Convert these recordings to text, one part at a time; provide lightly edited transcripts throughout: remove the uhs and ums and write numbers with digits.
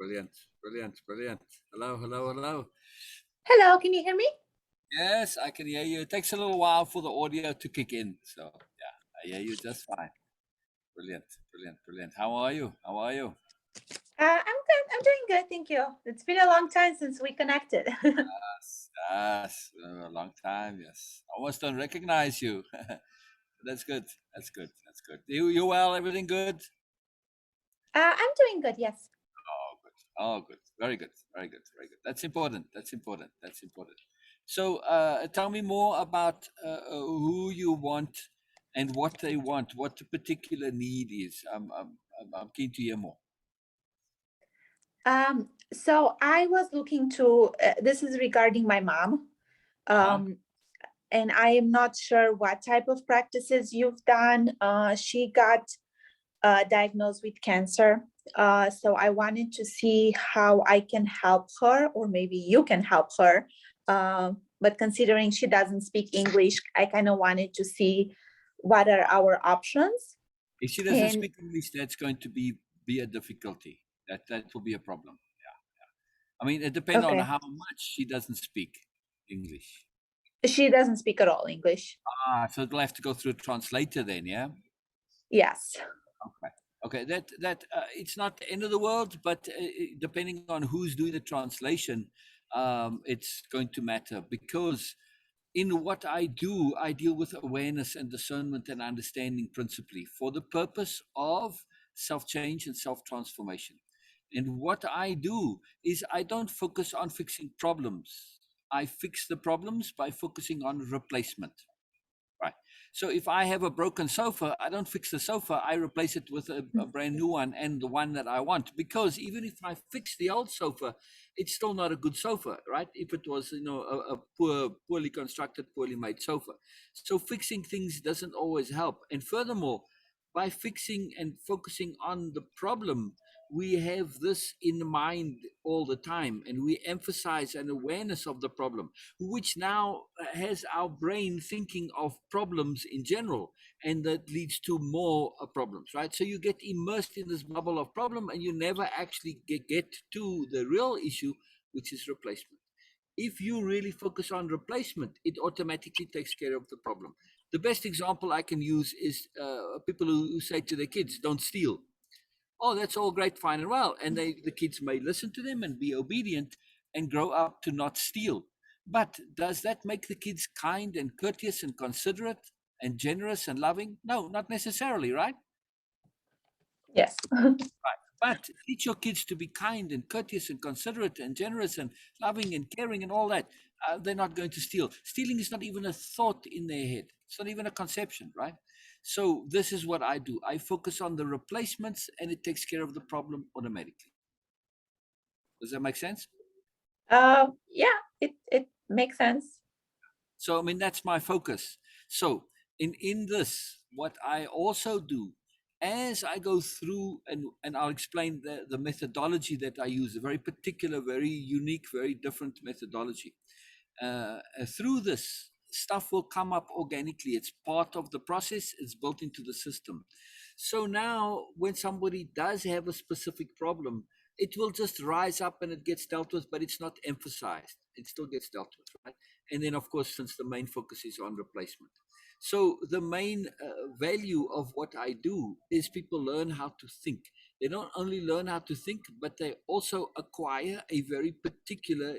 Brilliant, brilliant, brilliant. Hello, hello, hello. Hello, can you hear me? Yes, I can hear you. It takes a little while for the audio to kick in. So, yeah, I hear you just fine. Brilliant, brilliant, brilliant. How are you? How are you? I'm good. I'm doing good. Thank you. It's been a long time since we connected. Yes, a long time. Yes, I almost don't recognize you. That's good. That's good. That's good. You well? Everything good? I'm doing good. Yes. Oh, good. Oh, good. Very good. Very good. Very good. That's important. That's important. That's important. So, tell me more about who you want and what they want, what the particular need is. I'm keen to hear more. So I was looking to. This is regarding my mom. And I am not sure what type of practices you've done. She got diagnosed with cancer. So I wanted to see how I can help her, or maybe you can help her. But considering she doesn't speak English, I kind of wanted to see what are our options. If she doesn't speak English, that's going to be a difficulty. That will be a problem. Yeah, yeah. I mean, it depends on how much she doesn't speak English. She doesn't speak at all English. So it'll have to go through a translator then, yeah? Yes. Okay. That it's not the end of the world, but depending on who's doing the translation, it's going to matter, because in what I do, I deal with awareness and discernment and understanding principally for the purpose of self-change and self-transformation. And what I do is I don't focus on fixing problems. I fix the problems by focusing on replacement. Right. So if I have a broken sofa, I don't fix the sofa. I replace it with a brand new one, and the one that I want. Because even if I fix the old sofa, it's still not a good sofa, right? If it was, a poorly constructed, poorly made sofa. So fixing things doesn't always help. And furthermore, by fixing and focusing on the problem, we have this in mind all the time, and we emphasize an awareness of the problem, which now has our brain thinking of problems in general, and that leads to more problems, right? So you get immersed in this bubble of problem, and you never actually get to the real issue, which is replacement. If you really focus on replacement, it automatically takes care of the problem. The best example I can use is people who say to their kids, don't steal. Oh, that's all great, fine and well. And the kids may listen to them and be obedient and grow up to not steal. But does that make the kids kind and courteous and considerate and generous and loving? No, not necessarily, right? Yes. Right. But teach your kids to be kind and courteous and considerate and generous and loving and caring and all that. They're not going to steal. Stealing is not even a thought in their head. It's not even a conception, right? So this is what I do. I focus on the replacements, and it takes care of the problem automatically. Does that make sense? Yeah, it makes sense. So, I mean, that's my focus. So in this, what I also do as I go through, and I'll explain the methodology that I use, a very particular, very unique, very different methodology. Through this, stuff will come up organically. It's part of the process. It's built into the system. So now when somebody does have a specific problem, it will just rise up and it gets dealt with, but it's not emphasized. It still gets dealt with, right? And then, of course, since the main focus is on replacement. So the main value of what I do is people learn how to think. They don't only learn how to think, but they also acquire a very particular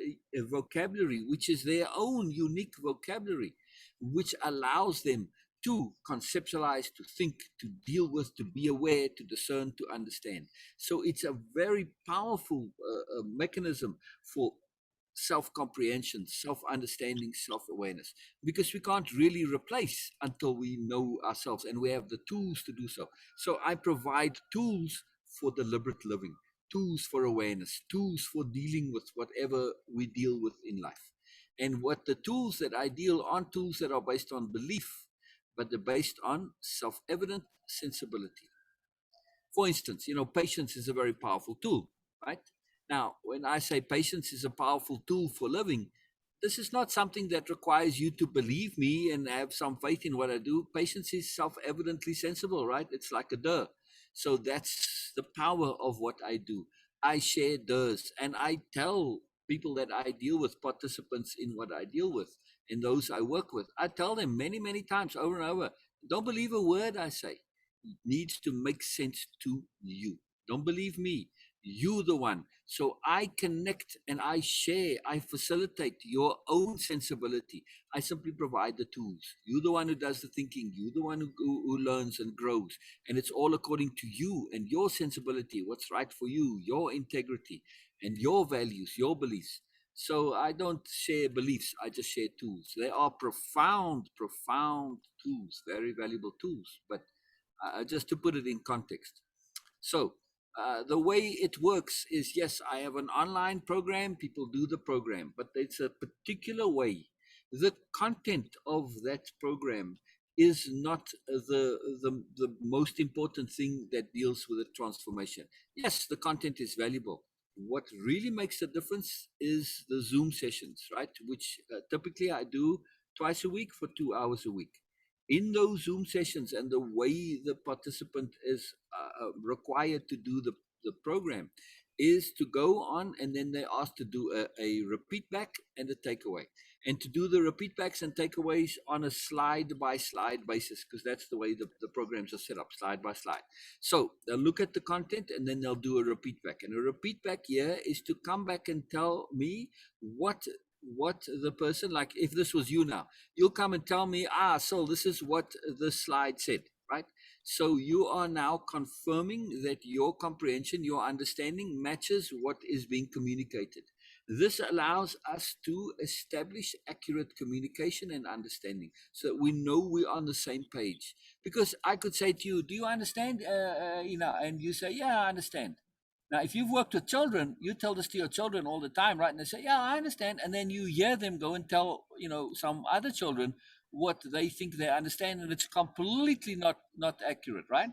vocabulary, which is their own unique vocabulary, which allows them to conceptualize, to think, to deal with, to be aware, to discern, to understand. So it's a very powerful mechanism for self-comprehension, self-understanding, self-awareness, because we can't really replace until we know ourselves and we have the tools to do so. So I provide tools for deliberate living, tools for awareness, tools for dealing with whatever we deal with in life. And what the tools that I deal on, tools that are based on belief, but they're based on self-evident sensibility. For instance, patience is a very powerful tool, right? Now, when I say patience is a powerful tool for living, this is not something that requires you to believe me and have some faith in what I do. Patience is self-evidently sensible, right? It's like a duh. So that's the power of what I do. I share theirs, and I tell people that I deal with, participants in what I deal with, and those I work with, I tell them many, many times over and over, don't believe a word I say. It needs to make sense to you. Don't believe me. You the one. So I connect and I share, I facilitate your own sensibility. I simply provide the tools. You the one who does the thinking. You the one who learns and grows. And it's all according to you and your sensibility, what's right for you, your integrity, and your values, your beliefs. So I don't share beliefs, I just share tools. They are profound, profound tools, very valuable tools. But just to put it in context. So the way it works is, yes, I have an online program, people do the program, but it's a particular way. The content of that program is not the most important thing that deals with the transformation. Yes, the content is valuable. What really makes a difference is the Zoom sessions, right? Which typically I do twice a week for 2 hours a week. In those Zoom sessions and the way the participant is required to do the program is to go on, and then they're asked to do a repeat back and a takeaway, and to do the repeat backs and takeaways on a slide by slide basis, because that's the way the programs are set up, slide by slide. So they'll look at the content and then they'll do a repeat back, and a repeat back here is to come back and tell me what the person, like if this was you now, you'll come and tell me, so this is what the slide said, right? So you are now confirming that your comprehension, your understanding matches what is being communicated. This allows us to establish accurate communication and understanding so that we know we're on the same page. Because I could say to you, do you understand? And you say, yeah, I understand. Now, if you've worked with children, you tell this to your children all the time, right? And they say, yeah, I understand. And then you hear them go and tell, some other children what they think they understand, and it's completely not accurate, right?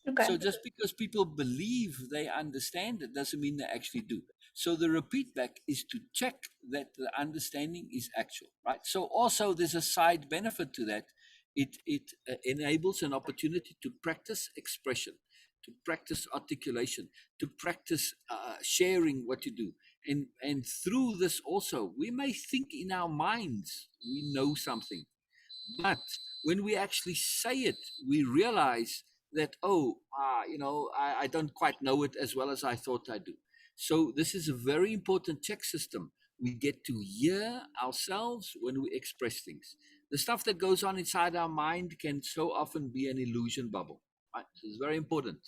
Okay. So just because people believe they understand it doesn't mean they actually do. So the repeat back is to check that the understanding is actual, right? So also there's a side benefit to that. It enables an opportunity to practice expression, to practice articulation, to practice sharing what you do. And through this also, we may think in our minds we know something, but when we actually say it, we realize that, I don't quite know it as well as I thought I do. So this is a very important check system. We get to hear ourselves when we express things. The stuff that goes on inside our mind can so often be an illusion bubble. Right? So it's very important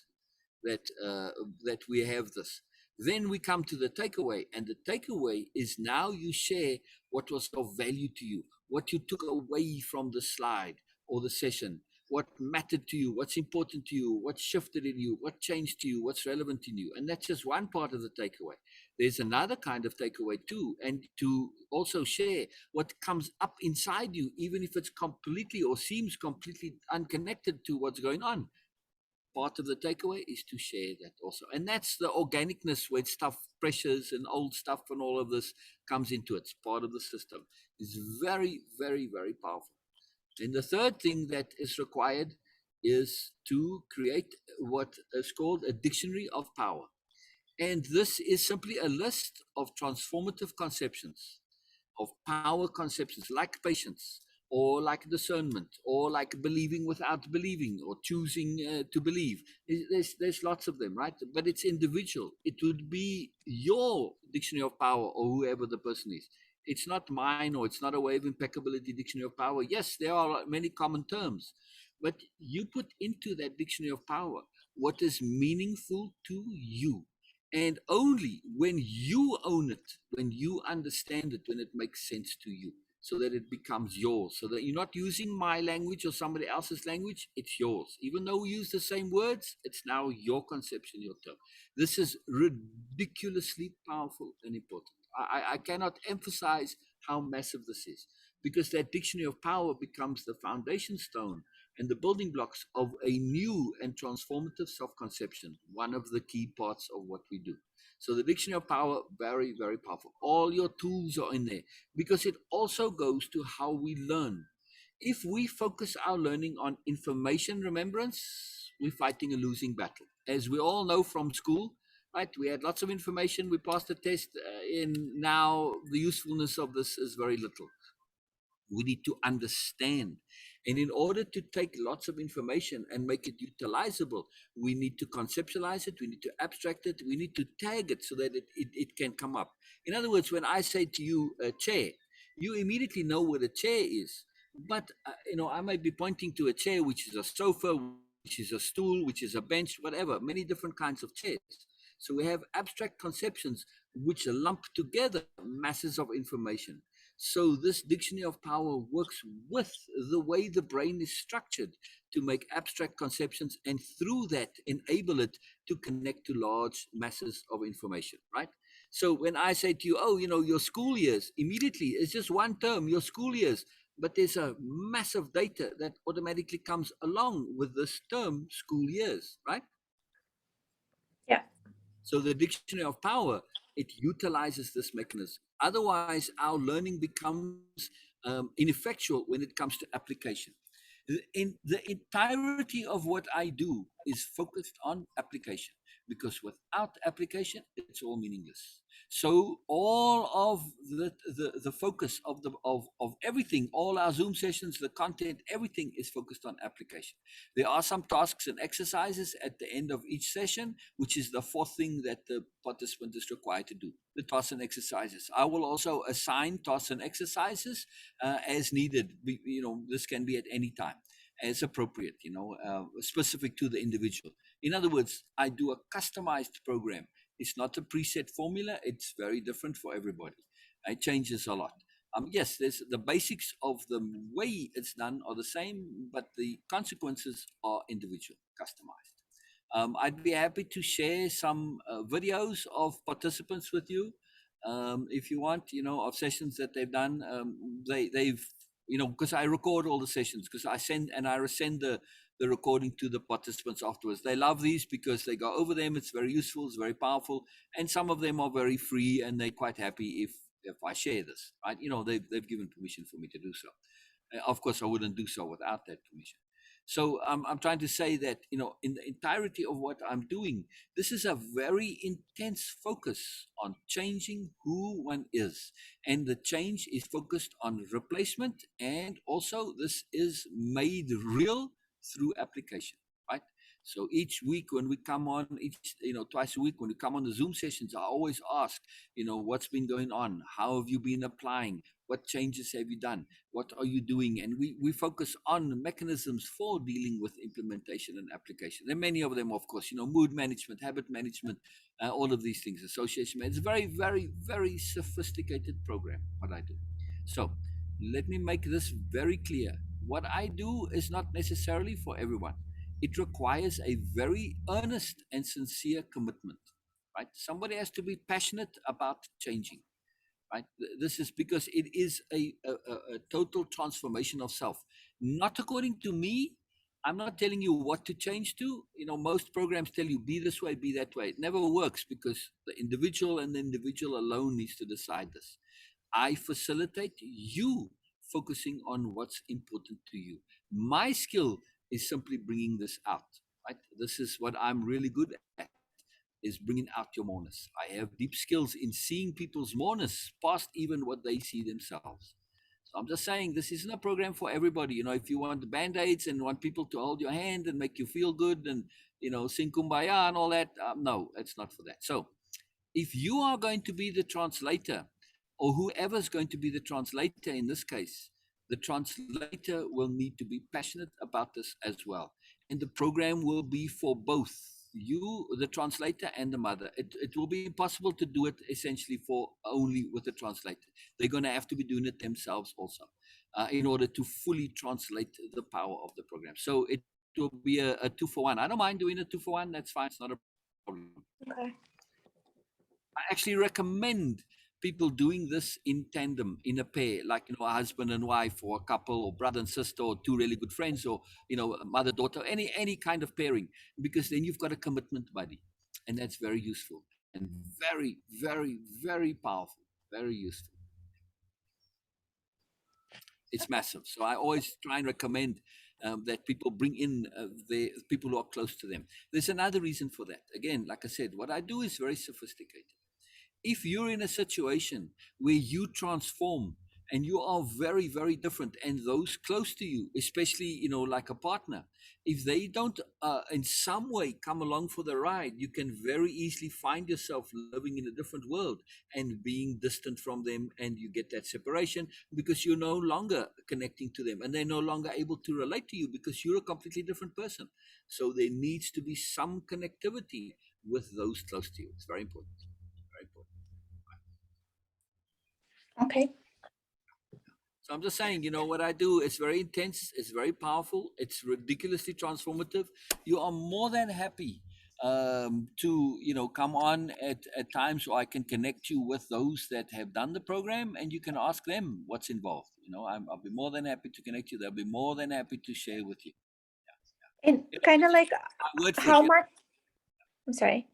that we have this. Then we come to the takeaway, and the takeaway is now you share what was of value to you, what you took away from the slide or the session, what mattered to you, what's important to you, what shifted in you, what changed to you, what's relevant in you. And that's just one part of the takeaway. There's another kind of takeaway too, and to also share what comes up inside you, even if it's completely or seems completely unconnected to what's going on. Part of the takeaway is to share that also. And that's the organicness where stuff, pressures and old stuff and all of this comes into it. It's part of the system. It's very, very, very powerful. And the third thing that is required is to create what is called a dictionary of power. And this is simply a list of transformative conceptions, of power conceptions, like patience, or like discernment, or like believing without believing, or choosing to believe. There's lots of them, right? But it's individual. It would be your dictionary of power, or whoever the person is. It's not mine, or it's not a Way-of-Impeccability dictionary of power. Yes, there are many common terms, but you put into that dictionary of power what is meaningful to you. And only when you own it, when you understand it, when it makes sense to you, so that it becomes yours, so that you're not using my language or somebody else's language, it's yours. Even though we use the same words, it's now your conception, your term. This is ridiculously powerful and important. I cannot emphasize how massive this is, because that dictionary of power becomes the foundation stone and the building blocks of a new and transformative self-conception, one of the key parts of what we do. So the dictionary of power, very, very powerful. All your tools are in there, because it also goes to how we learn. If we focus our learning on information remembrance, we're fighting a losing battle. As we all know from school, right? We had lots of information. We passed the test. In now, the usefulness of this is very little. We need to understand. And in order to take lots of information and make it utilizable, we need to conceptualize it, we need to abstract it, we need to tag it so that it can come up. In other words, when I say to you a chair, you immediately know what a chair is. But I might be pointing to a chair, which is a sofa, which is a stool, which is a bench, whatever, many different kinds of chairs. So we have abstract conceptions which lump together masses of information. So this dictionary of power works with the way the brain is structured to make abstract conceptions and through that enable it to connect to large masses of information, right? So when I say to you, oh, your school years, immediately it's just one term, your school years, but there's a massive data that automatically comes along with this term, school years, right? Yeah. So the dictionary of power, it utilizes this mechanism. Otherwise, our learning becomes ineffectual when it comes to application. The entirety of what I do is focused on application because without application, it's all meaningless. So all of the focus of everything, all our Zoom sessions, the content, everything is focused on application. There are some tasks and exercises at the end of each session, which is the fourth thing that the participant is required to do, the tasks and exercises. I will also assign tasks and exercises as needed. This can be at any time as appropriate, specific to the individual. In other words, I do a customized program. It's not a preset formula. It's very different for everybody. It changes a lot. Yes, there's the basics of the way it's done are the same, but the consequences are individual, customized. I'd be happy to share some videos of participants with you if you want, of sessions that they've done. They've, because I record all the sessions, because I send and I resend the recording to the participants afterwards. They love these because they go over them. It's very useful. It's very powerful. And some of them are very free and they're quite happy if I share this, right? They've given permission for me to do so. Of course, I wouldn't do so without that permission. So I'm trying to say that, in the entirety of what I'm doing, this is a very intense focus on changing who one is. And the change is focused on replacement. And also this is made real through application, right? So each week when we come on, twice a week when we come on the Zoom sessions, I always ask, what's been going on? How have you been applying? What changes have you done? What are you doing? And we focus on mechanisms for dealing with implementation and application. There are many of them, of course, mood management, habit management, all of these things, association. It's a very, very, very sophisticated program, what I do. So let me make this very clear. What I do is not necessarily for everyone. It requires a very earnest and sincere commitment, right? Somebody has to be passionate about changing, right? This is because it is a total transformation of self. Not according to me. I'm not telling you what to change to. Most programs tell you be this way, be that way. It never works because the individual and the individual alone needs to decide this. I facilitate you focusing on what's important to you. My skill is simply bringing this out, right? This is what I'm really good at, is bringing out your moreness. I have deep skills in seeing people's moreness past even what they see themselves. So I'm just saying this isn't a program for everybody. If you want the band-aids and want people to hold your hand and make you feel good and sing kumbaya and all that, no, it's not for that. So if you are going to be the translator, or whoever's going to be the translator in this case, the translator will need to be passionate about this as well. And the program will be for both you, the translator, and the mother. It will be impossible to do it essentially for only with the translator. They're going to have to be doing it themselves also in order to fully translate the power of the program. So it will be a 2-for-1. I don't mind doing a 2-for-1. That's fine. It's not a problem. Okay. I actually recommend people doing this in tandem, in a pair, like a husband and wife, or a couple, or brother and sister, or two really good friends, or mother daughter, any kind of pairing, because then you've got a commitment buddy, and that's very useful and very, very, very powerful, very useful. It's massive. So I always try and recommend that people bring in the people who are close to them. There's another reason for that. Again, like I said, what I do is very sophisticated. If you're in a situation where you transform and you are very, very different, and those close to you, especially, like a partner, if they don't in some way come along for the ride, you can very easily find yourself living in a different world and being distant from them, and you get that separation because you're no longer connecting to them and they're no longer able to relate to you because you're a completely different person. So there needs to be some connectivity with those close to you. It's very important. Very important. Okay. So I'm just saying, what I do is very intense, it's very powerful, it's ridiculously transformative. You are more than happy to, come on at times where I can connect you with those that have done the program, and you can ask them what's involved. I'll be more than happy to connect you. They'll be more than happy to share with you. And Yeah. kind of like My word for it. how Yeah. much, I'm sorry.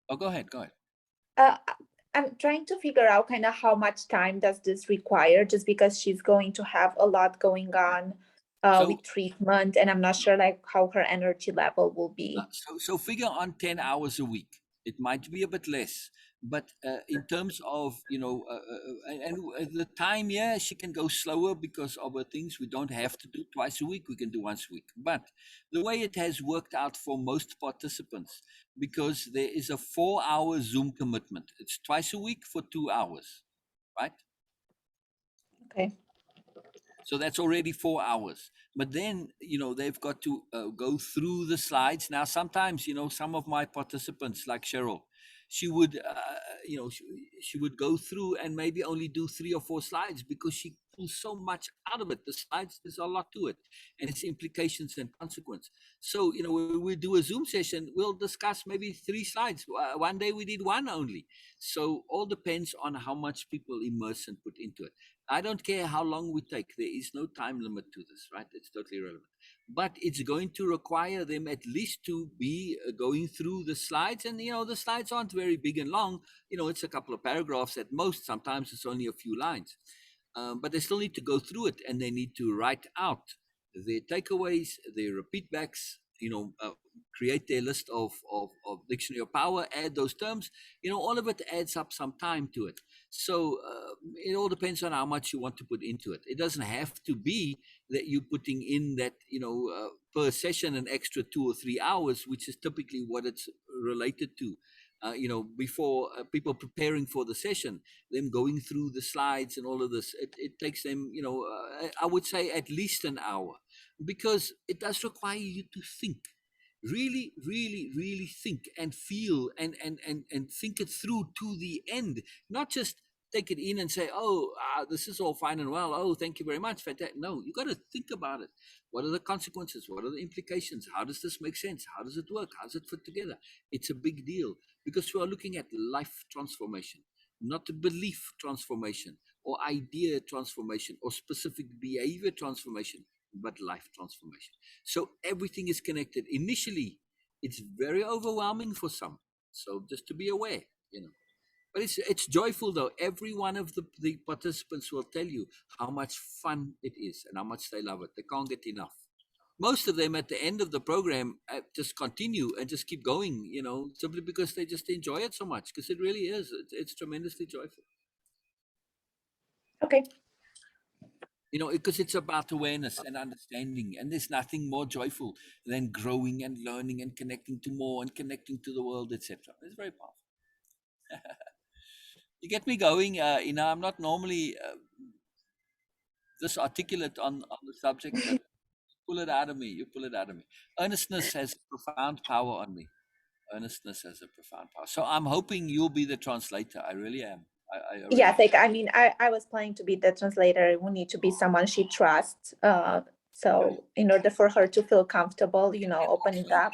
Oh, go ahead. Go ahead. Uh, I'm trying to figure out kind of how much time does this require, just because she's going to have a lot going on So, with treatment, and I'm not sure like how her energy level will be. so figure on 10 hours a week. It might be a bit less, but in terms of, and the time, yeah, she can go slower because of the things we don't have to do twice a week. We can do once a week. But the way it has worked out for most participants, because there is a 4-hour Zoom commitment, it's twice a week for 2 hours, right? Okay. So that's already 4 hours. But then, they've got to go through the slides. Now, sometimes, some of my participants, like Cheryl, she would, she would go through and maybe only do 3 or 4 slides because she pulls so much out of it. The slides, there's a lot to it, and its implications and consequence. So, when we do a Zoom session, we'll discuss maybe 3 slides. One day we did one only. So all depends on how much people immerse and put into it. I don't care how long we take. There is no time limit to this, right? It's totally irrelevant. But it's going to require them at least to be going through the slides. And, the slides aren't very big and long. It's a couple of paragraphs at most. Sometimes it's only a few lines. But they still need to go through it, and they need to write out their takeaways, their repeat backs, create their list of dictionary of power, add those terms. All of it adds up some time to it. So it all depends on how much you want to put into it. It doesn't have to be that you're putting in that, per session an extra 2 or 3 hours, which is typically what it's related to. Before people preparing for the session, them going through the slides and all of this, it takes them, I would say at least an hour, because it does require you to think, really, really, really think and feel and think it through to the end, not just take it in and say, oh, this is all fine and well, oh, thank you very much, fantastic. No, you got to think about it. What are the consequences? What are the implications? How does this make sense? How does it work? How does it fit together? It's a big deal, because we are looking at life transformation, not belief transformation or idea transformation or specific behavior transformation, but life transformation. So everything is connected. Initially, it's very overwhelming for some. So just to be aware, But it's joyful though. Every one of the participants will tell you how much fun it is and how much they love it. They can't get enough. Most of them at the end of the program just continue and just keep going, simply because they just enjoy it so much, because it really is. It's tremendously joyful. Okay. Because it's about awareness and understanding, and there's nothing more joyful than growing and learning and connecting to more and connecting to the world, etc. It's very powerful. You get me going. I'm not normally this articulate on the subject, but pull it out of me. You pull it out of me. Earnestness has profound power on me. Earnestness has a profound power. So I'm hoping you'll be the translator. I really am. I really Yes, like I mean, I was planning to be the translator. It will need to be someone she trusts. So in order for her to feel comfortable, opening up.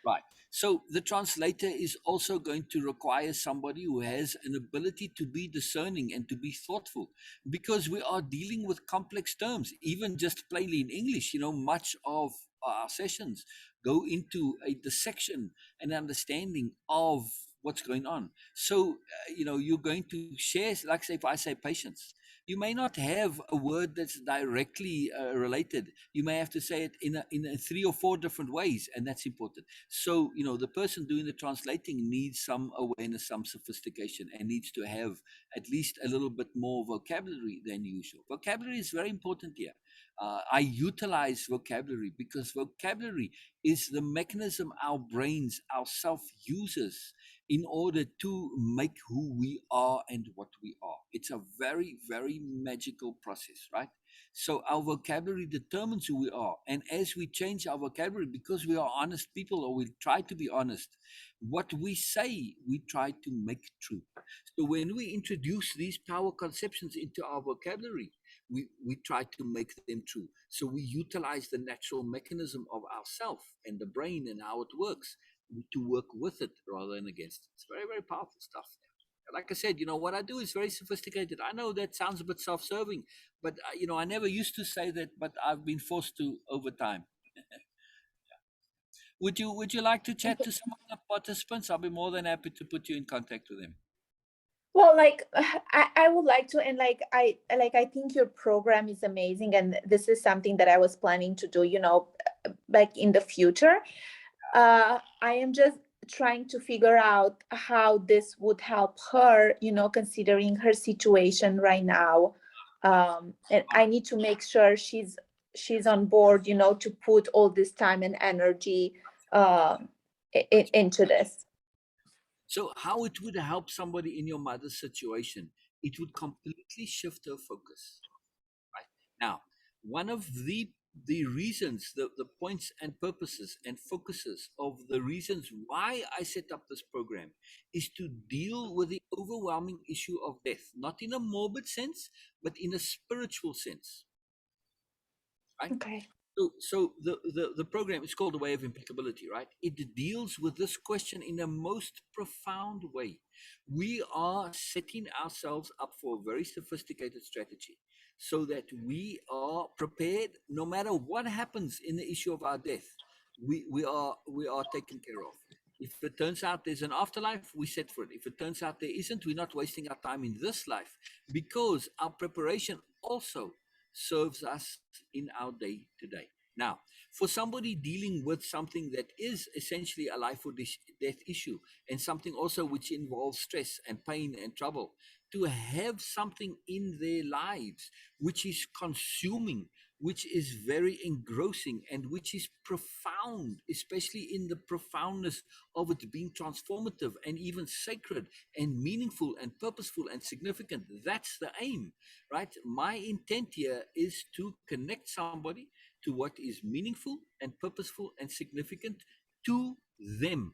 Right. So the translator is also going to require somebody who has an ability to be discerning and to be thoughtful, because we are dealing with complex terms, even just plainly in English. Much of our sessions go into a dissection and understanding of what's going on. So, you're going to share, like say, if I say patience, You may not have a word that's directly related. You may have to say it in three or four different ways, and that's important. So, the person doing the translating needs some awareness, some sophistication, and needs to have at least a little bit more vocabulary than usual. Vocabulary is very important here. I utilize vocabulary because vocabulary is the mechanism our brains, our self uses in order to make who we are and what we are. It's a very, very magical process, right? So our vocabulary determines who we are. And as we change our vocabulary, because we are honest people, or we try to be honest, what we say, we try to make true. So when we introduce these power conceptions into our vocabulary, we try to make them true. So we utilize the natural mechanism of ourself and the brain and how it works to work with it rather than against it. It's very, very powerful stuff. Like I said, what I do is very sophisticated. I know that sounds a bit self-serving, but I never used to say that, but I've been forced to over time. Would you like to chat to some of the participants? I'll be more than happy to put you in contact with them. Well, like I would like to, and I think your program is amazing, and this is something that I was planning to do, like in the future. I am just trying to figure out how this would help her, considering her situation right now. And I need to make sure she's on board, to put all this time and energy into this. So, how it would help somebody in your mother's situation? It would completely shift her focus. Right now, one of the reasons, the points and purposes and focuses of the reasons why I set up this program is to deal with the overwhelming issue of death, not in a morbid sense, but in a spiritual sense. Right? Okay. So the program is called the Way of Impeccability, right? It deals with this question in a most profound way. We are setting ourselves up for a very sophisticated strategy so that we are prepared no matter what happens in the issue of our death. We are taken care of. If it turns out there's an afterlife, we set for it. If it turns out there isn't, we're not wasting our time in this life because our preparation also serves us in our day to day. Now, for somebody dealing with something that is essentially a life or death issue and something also which involves stress and pain and trouble, to have something in their lives which is consuming, which is very engrossing, and which is profound, especially in the profoundness of it being transformative and even sacred and meaningful and purposeful and significant. That's the aim, right? My intent here is to connect somebody to what is meaningful and purposeful and significant to them,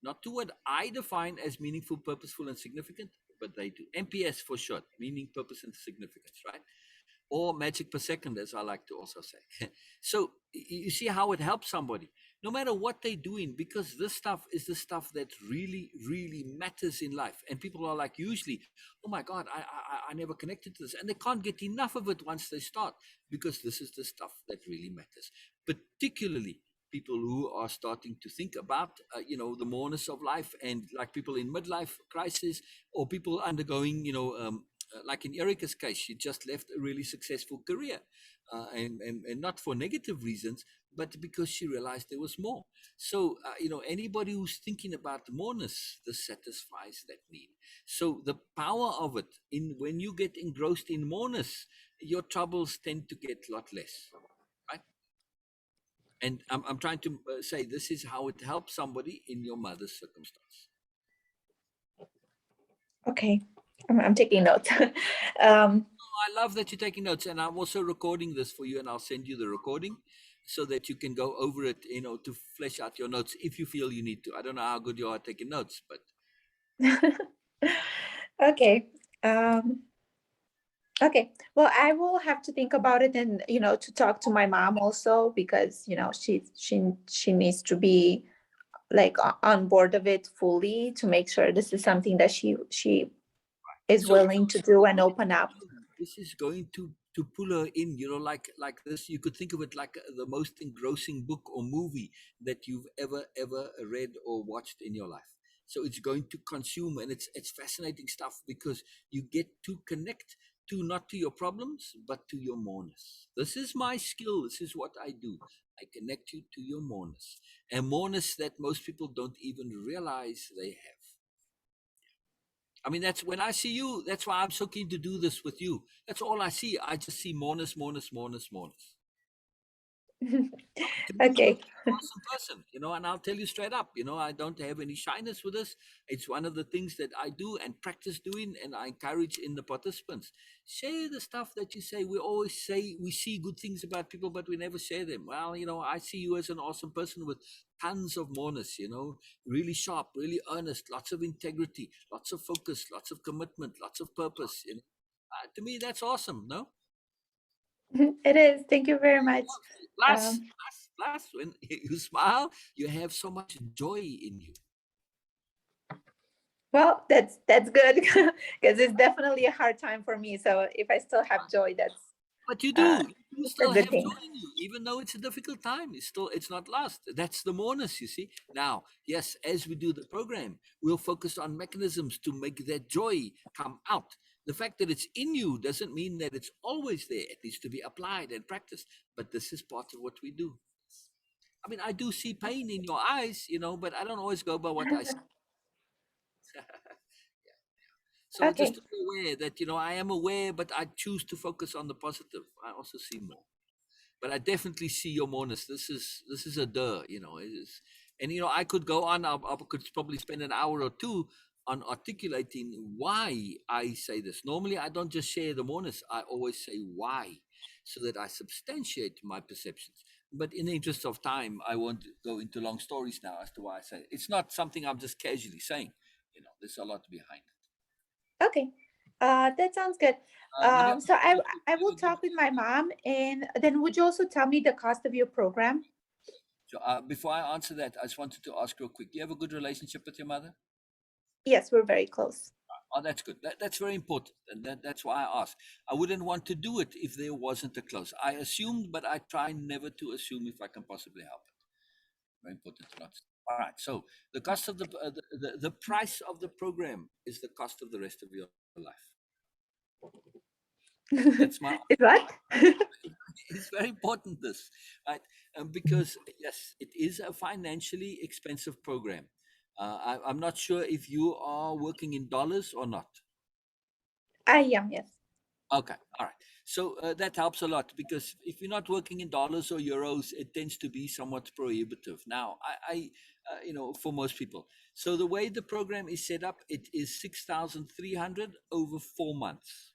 not to what I define as meaningful, purposeful, and significant, but they do. MPS for short, meaning, purpose, and significance, right? Or magic per second, as I like to also say. So you see how it helps somebody, no matter what they're doing, because this stuff is the stuff that really, really matters in life. And people are like, usually, oh my God, I never connected to this. And they can't get enough of it once they start, because this is the stuff that really matters, particularly people who are starting to think about, the moreness of life, and like people in midlife crisis, or people undergoing, like in Erica's case, she just left a really successful career, and not for negative reasons, but because she realized there was more. So, anybody who's thinking about moreness, this satisfies that need. So the power of it in when you get engrossed in moreness, your troubles tend to get a lot less, right? And I'm trying to say this is how it helps somebody in your mother's circumstance. Okay. I'm taking notes. um, I love that you're taking notes, and I'm also recording this for you, and I'll send you the recording so that you can go over it, to flesh out your notes if you feel you need to. I don't know how good you are at taking notes, but okay. Um, okay. Well, I will have to think about it, and to talk to my mom also, because she needs to be like on board of it fully to make sure this is something that she is so willing to do and open up. this is going to pull her in, like this. You could think of it like the most engrossing book or movie that you've ever read or watched in your life. So it's going to consume, and it's fascinating stuff because you get to connect to not to your problems, but to your mourners. This is my skill. This is what I do. I connect you to your mourners, and mourners that most people don't even realize they have. I mean, that's when I see you. That's why I'm so keen to do this with you. That's all I see. I just see mourners, mourners, mourners, mourners. To me, you're Okay. an awesome person, and I'll tell you straight up, I don't have any shyness with this. It's one of the things that I do and practice doing, and I encourage in the participants. Share the stuff that you say. We always say we see good things about people, but we never share them. Well, I see you as an awesome person with tons of mourners, really sharp, really earnest, lots of integrity, lots of focus, lots of commitment, lots of purpose. To me, that's awesome, no? It is. Thank you very much. Plus, Um, plus, when you smile, you have so much joy in you. well, that's good because it's definitely a hard time for me. So if I still have joy, But you uh, do. You that's a still good have thing. joy in you, even though it's a difficult time. It's not lost. That's the mourners, you see. Now, yes, as we do the program, we'll focus on mechanisms to make that joy come out. The fact that it's in you doesn't mean that it's always there. It needs to be applied and practiced. But this is part of what we do. I mean, I do see pain in your eyes, but I don't always go by what I see. So just Okay. to be aware that, I am aware, but I choose to focus on the positive. I also see more. But I definitely see your mourners. This is a duh, It is, and I could go on. I could probably spend an hour or two on articulating why I say this. Normally, I don't just share the mourners. I always say why, so that I substantiate my perceptions. But in the interest of time, I won't go into long stories now as to why I say it. It's not something I'm just casually saying. There's a lot behind it. Okay. That sounds good. Let me So I ask I will you a good talk with my mom, and then would you also tell me the cost of your program? So, before I answer that, I just wanted to ask real quick. Do you have a good relationship with your mother? Yes, we're very close. Oh, that's good. That's very important, and that's why I asked. I wouldn't want to do it if there wasn't a close. I assumed, but I try never to assume if I can possibly help it. Very important to not. All right. So the cost of the price of the program is the cost of the rest of your life. That's my. Is what? It's very important this, right? Because yes, it is a financially expensive program. I'm not sure if you are working in dollars or not. I am, yes. Okay, all right. So that helps a lot because if you're not working in dollars or euros, it tends to be somewhat prohibitive. Now, for most people. So the way the program is set up, it is 6,300 over 4 months,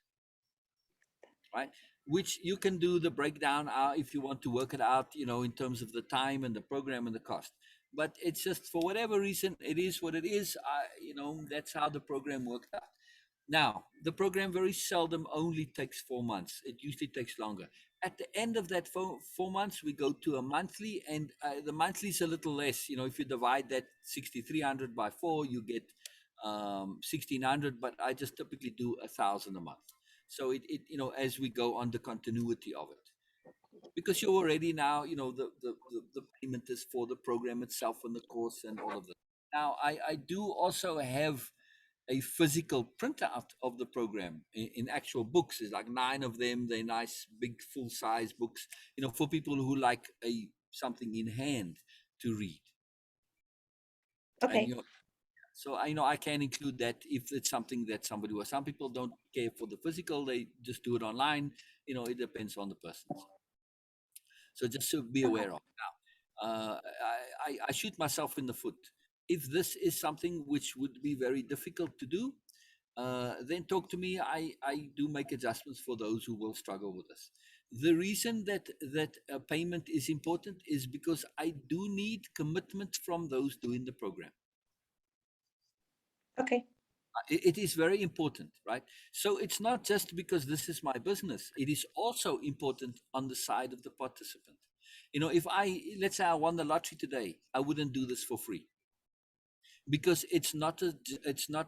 right? Which you can do the breakdown if you want to work it out, in terms of the time and the program and the cost. But it's just for whatever reason, it is what it is. That's how the program worked out. Now, the program very seldom only takes 4 months. It usually takes longer. At the end of that 4 months, we go to a monthly, and the monthly is a little less. If you divide that 6,300 by 4, you get 1,600. But I just typically do 1,000 a month. So as we go on the continuity of it, because you're already now, the payment is for the program itself and the course and all of that. Now, I do also have a physical printout of the program in actual books. There's like 9 of them. They're nice, big, full size books, for people who like something in hand to read. And Okay. so I can include that if it's something that somebody was. Some people don't care for the physical; they just do it online. It depends on the person. So just to be Okay. aware of now. I shoot myself in the foot. If this is something which would be very difficult to do, then talk to me. I do make adjustments for those who will struggle with this. The reason that payment is important is because I do need commitment from those doing the program. Okay. It is very important, right? So it's not just because this is my business. It is also important on the side of the participant. If let's say I won the lottery today, I wouldn't do this for free because it's not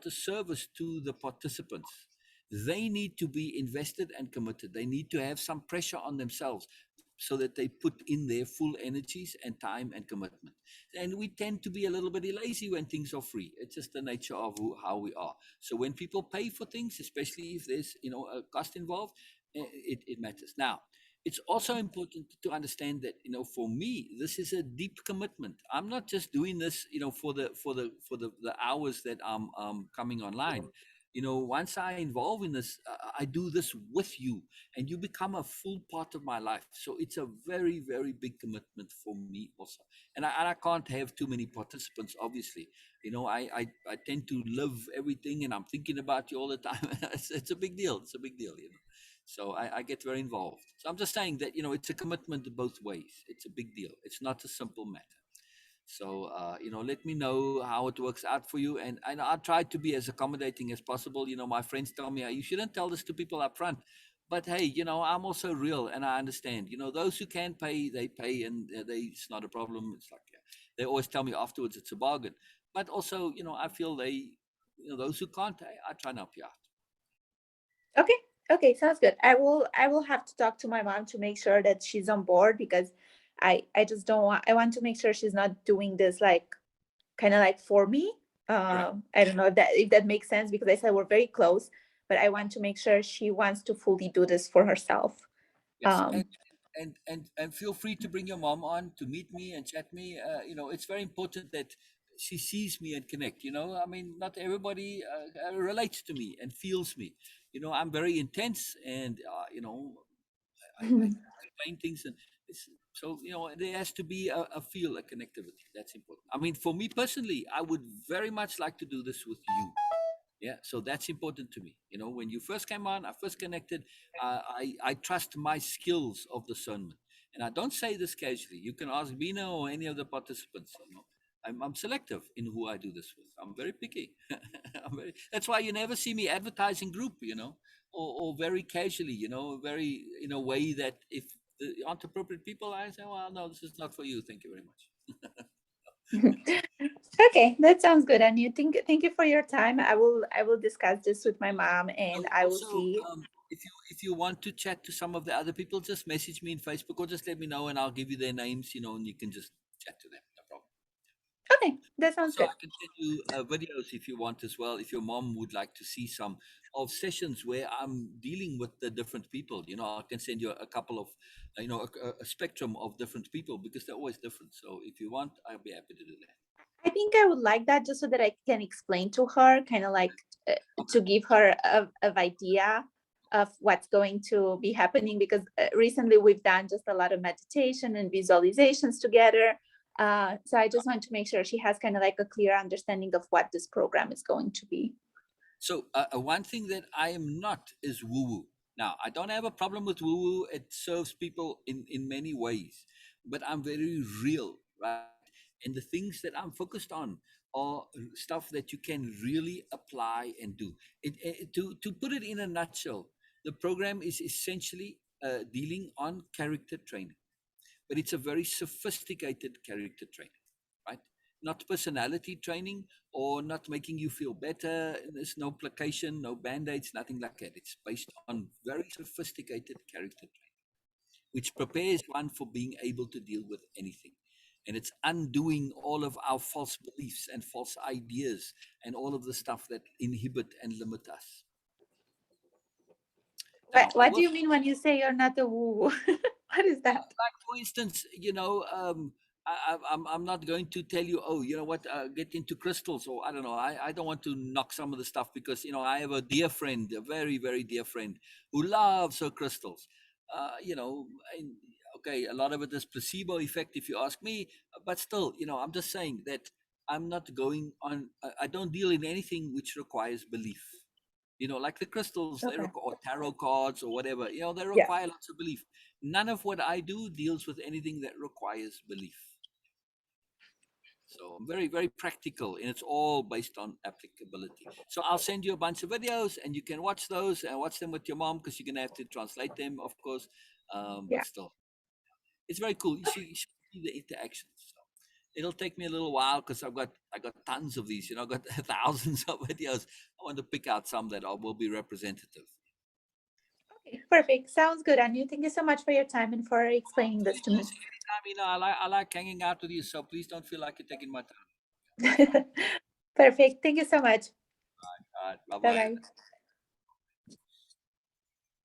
a service to the participants. They need to be invested and committed. They need to have some pressure on themselves. so that they put in their full energies and time and commitment. And we tend to be a little bit lazy when things are free. It's just the nature of how we are. So when people pay for things, especially if there's a cost involved, it matters. Now, it's also important to understand that for me this is a deep commitment. I'm not just doing this for the hours that I'm coming online. Once I involve in this, I do this with you, and you become a full part of my life. So it's a very, very big commitment for me also. And I can't have too many participants, obviously. I tend to live everything, and I'm thinking about you all the time. It's a big deal. It's a big deal. So I get very involved. So I'm just saying that it's a commitment both ways. It's a big deal. It's not a simple matter. So let me know how it works out for you, and I try to be as accommodating as possible. My friends tell me you shouldn't tell this to people up front, but hey, I'm also real, and I understand. Those who can pay, they pay, and it's not a problem. It's like, yeah, they always tell me afterwards it's a bargain, but also I feel those who can't, I try and help you out. Okay. Okay, sounds good. I will have to talk to my mom to make sure that she's on board, because I just don't want, I want to make sure she's not doing this like kind of like for me. Correct. I don't know if that makes sense, because I said we're very close, but I want to make sure she wants to fully do this for herself. Yes, and Um and and and feel free to bring your mom on to meet me and chat me. It's very important that she sees me and connect. I mean, not everybody relates to me and feels me. I'm very intense, and I explain things, and so there has to be a feel, a connectivity. That's important. I mean, for me personally, I would very much like to do this with you. Yeah, so that's important to me. When you first came on, I first connected. I trust my skills of discernment, and I don't say this casually. You can ask Bina or any of the participants. I'm selective in who I do this with. I'm very picky. That's why you never see me advertising group. Or very casually. Very in a way that if the aren't appropriate people, I say, well, no, this is not for you. Thank you very much. okay, that sounds good. And you think, thank you for your time. I will discuss this with my mom, and I will Also, see. if you want to chat to some of the other people, just message me in Facebook or just let me know, and I'll give you their names. And you can just chat to them. No problem. Okay, that sounds Also, good. I can send you videos if you want as well. If your mom would like to see some of sessions where I'm dealing with the different people, I can send you a couple of, a spectrum of different people because they're always different. So if you want, I'll be happy to do that. I think I would like that, just so that I can explain to her, kind of like Okay. to give her of idea of what's going to be happening. Because recently we've done just a lot of meditation and visualizations together. So I just want to make sure she has kind of like a clear understanding of what this program is going to be. So one thing that I am not is woo woo. Now I don't have a problem with woo woo. It serves people in many ways, but I'm very real, right? And the things that I'm focused on are stuff that you can really apply and do. To put it in a nutshell, the program is essentially dealing on character training, but it's a very sophisticated character training, right? Not personality training or not making you feel better. There's no placation, no band-aids, nothing like that. It's based on very sophisticated character training, which prepares one for being able to deal with anything. And it's undoing all of our false beliefs and false ideas and all of the stuff that inhibit and limit us. What, Now, what do with you mean when you say you're not a woo? What is that? like for instance, I'm not going to tell you, oh, you know what, get into crystals, or I don't know. I don't want to knock some of the stuff because I have a dear friend, a very very dear friend, who loves her crystals. And, okay, a lot of it is placebo effect, if you ask me, but still, I'm just saying that I'm not going on. I don't deal in anything which requires belief. Like the crystals, Okay. or tarot cards or whatever, they Yeah. require lots of belief. None of what I do deals with anything that requires belief. So I'm very, very practical, and it's all based on applicability. So I'll send you a bunch of videos, and you can watch those and watch them with your mom because you're going to have to translate them, of course. But Yeah. still, it's very cool. You should see the interactions. So it'll take me a little while because I got tons of these. I got thousands of videos. I want to pick out some that will be representative. Okay, perfect. Sounds good, Anu. Thank you so much for your time and for explaining this to me. Please, anytime, I like hanging out with you, so please don't feel like you're taking my time. Perfect. Thank you so much. All right, bye Bye bye. bye.